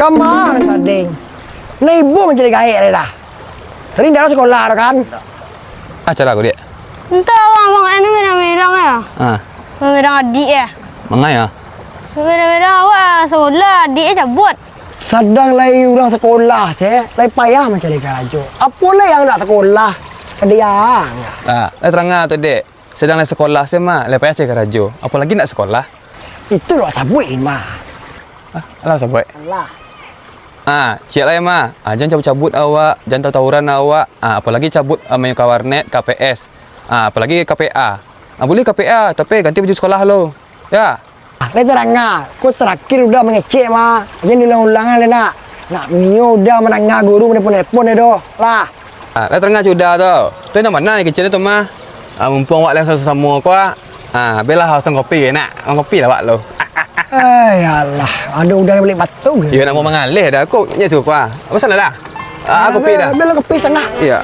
Kemana tadi? Nah ibu mencari gaya dah. Tadi dalam sekolah ada kan? Acara aku dia. Entah abang ini merang-merang ya. Ah, Merang adik ya. mangai ya. Merang-merang awak sekolah adiknya cabut. Sedang lagi orang sekolah saya, lagi payah mencari kerja. Apalah yang nak sekolah? Kediang. Ah, terang tu dek. Sedang nak sekolah saya mah, lepas cari kerja. Apalagi nak sekolah. Itu loh sabuin mah. Ah, alah sabar. Allah. Ah, cik lah ya mah. Ah, jangan cabut-cabut awak, jangan tawuran awak. Ah, apalagi cabut main ke warnet, KPS. Ah, apalagi KPA. Ah, boleh KPA, tapi ganti baju sekolah lo. Ya. Lagi terang kau terakhir udah mengecek mah. Jangan diulang-ulangan le nak. Nak mio udah menangah guru menelpon le doh. Lah. Ah, dah terang sudah tu. Tu nak mana yang kecil tu mah? Ah, mumpung awak lain sama aku. Ah, bela haus kopi nak. Kopi lah awak lo. Allah, ada udara balik batu ke? Ya nak mau mengalih dah aku. Ya suka. Apa salah dah? Ah, kopi dah. Bela kopi setengah. Ya.